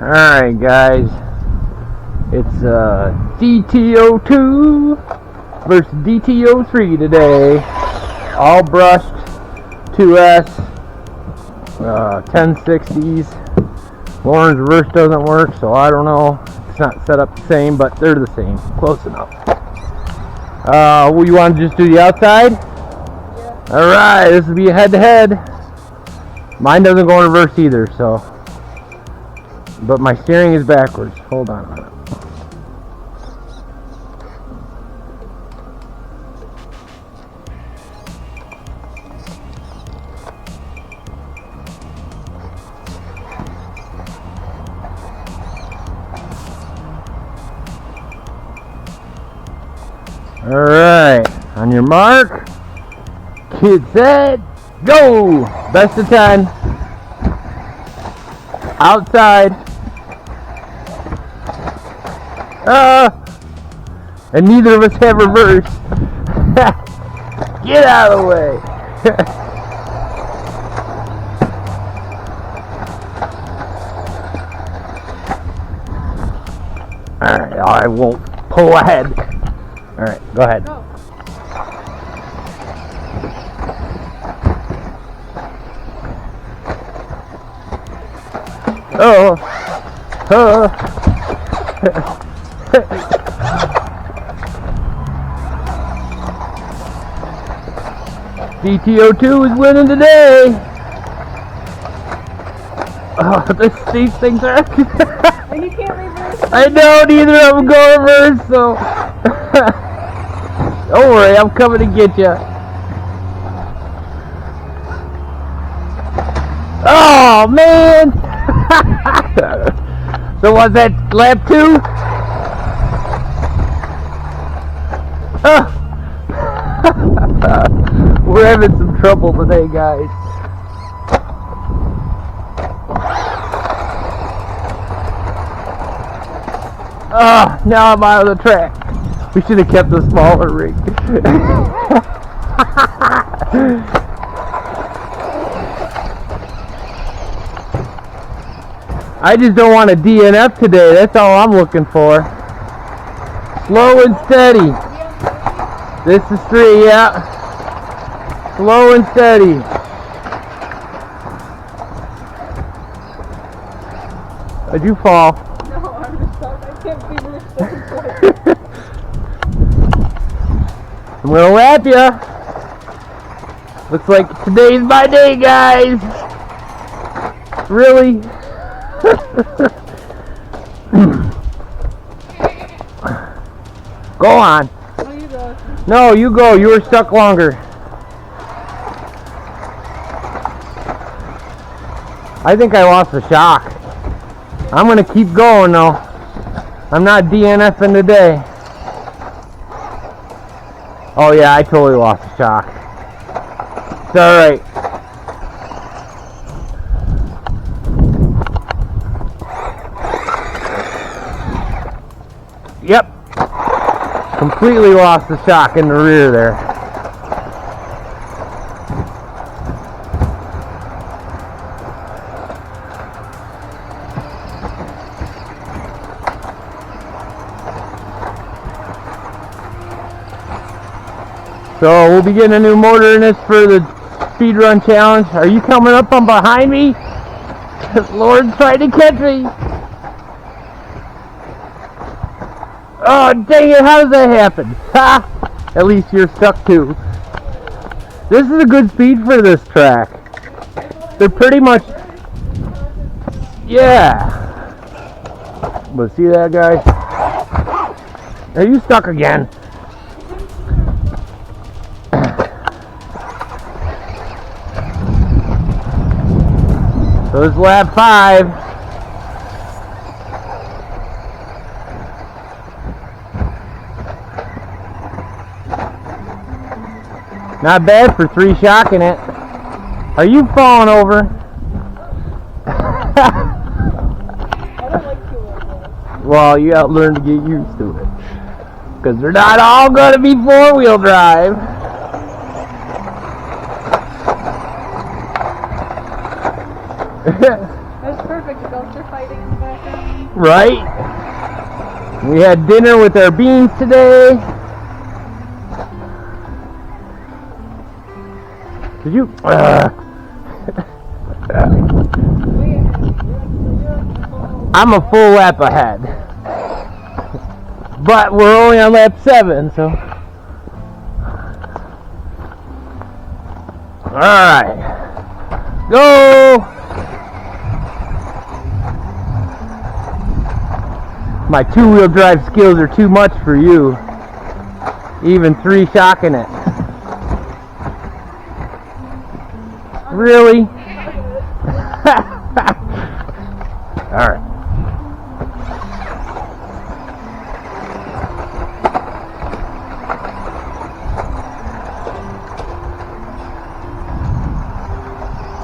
Alright guys, it's DT-02 versus DT-03 today. All brushed 2S 1060s. Lauren's reverse doesn't work, so I don't know. It's not set up the same, but they're the same. Close enough. You want to just do the outside? Yeah. Alright, this will be a head-to-head. Mine doesn't go in reverse either, so. But my steering is backwards. Hold on a minute. Alright, on your mark, get set, go! Best of 10. Outside. And neither of us have reverse. Get out of the way. Alright, I won't pull ahead. Alright, go ahead. Go. DT-02 is winning today. Oh, these things are. And you can't reverse. I know, neither of them go reverse, so. Don't worry, I'm coming to get you. Oh, man. So was that lap 2? We're having some trouble today, guys. Now I'm out of the track. We should have kept the smaller rig. I just don't want a DNF today. That's all I'm looking for. Slow and steady. This is 3, yeah. Slow and steady. Did you fall? No, I'm just stuck. I can't reverse. I'm gonna lap ya. Looks like today's my day, guys. Really? Go on. Oh, you go. No, you go. You were stuck longer. I think I lost the shock. I'm gonna keep going though. I'm not DNFing today. Oh yeah, I totally lost the shock. It's alright. Yep. Completely lost the shock in the rear there. So we'll be getting a new motor in this for the speed run challenge. Are you coming up on behind me? Lord's trying to catch me. Oh, dang it, how does that happen? Ha! At least you're stuck too. This is a good speed for this track. They're pretty much... Yeah. But see that, guys? Are you stuck again? So this is lap 5. Not bad for 3 shocking it. Are you falling over? I don't like to like that. Well, you gotta learn to get used to it. Because they're not all gonna be 4-wheel drive. That's perfect. The goats are fighting in the background. Right? We had dinner with our beans today. Did you? I'm a full lap ahead. But we're only on lap 7, so. Alright. Go! My 2-wheel drive skills are too much for you. Even 3-shocking it. Really? Alright.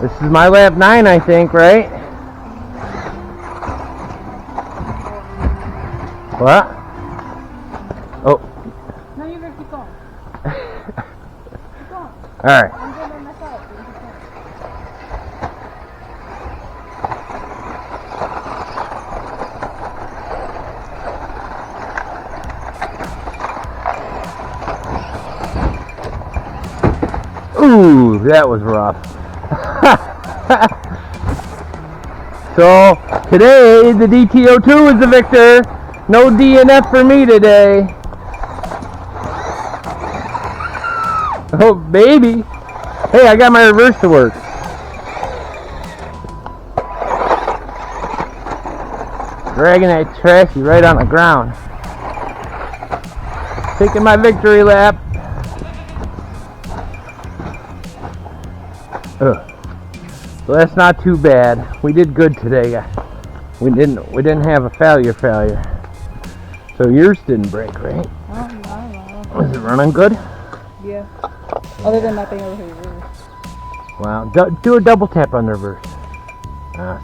This is my lap 9, I think, right? What? Oh. No, you're gonna keep going. Keep going. Alright. I'm going by myself. You keep going. Ooh, that was rough. So, today, the DT-02 is the victor. No DNF for me today. Oh, baby. Hey, I got my reverse to work. Dragging that trashy right on the ground. Taking my victory lap. Ugh. So that's not too bad. We did good today, guys. We didn't have a failure. So yours didn't break, right? Oh, no. Was it running good? Yeah. Other than not being able to reverse. Wow. Do a double tap on the reverse.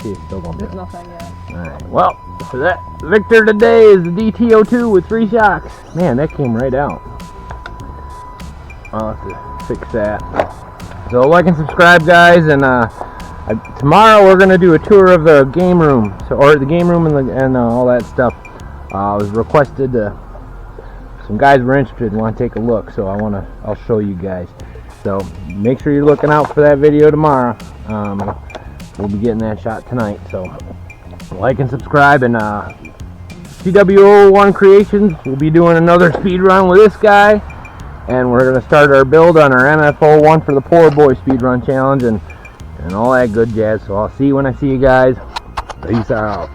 See, it's still going to There's do it. nothing yet. Alright. Well, so that victor today is the DT-02 with 3 shocks. Man, that came right out. I'll have to fix that. So like and subscribe, guys, and tomorrow we're gonna do a tour of the game room, or the game room and all that stuff. I was requested some guys were interested and want to take a look, so I'll show you guys. So make sure you're looking out for that video tomorrow. We'll be getting that shot tonight. So like and subscribe, and CW01 Creations will be doing another speed run with this guy. And we're going to start our build on our MF01 for the Poor Boy Speedrun Challenge and all that good jazz. So I'll see you when I see you guys. Peace out.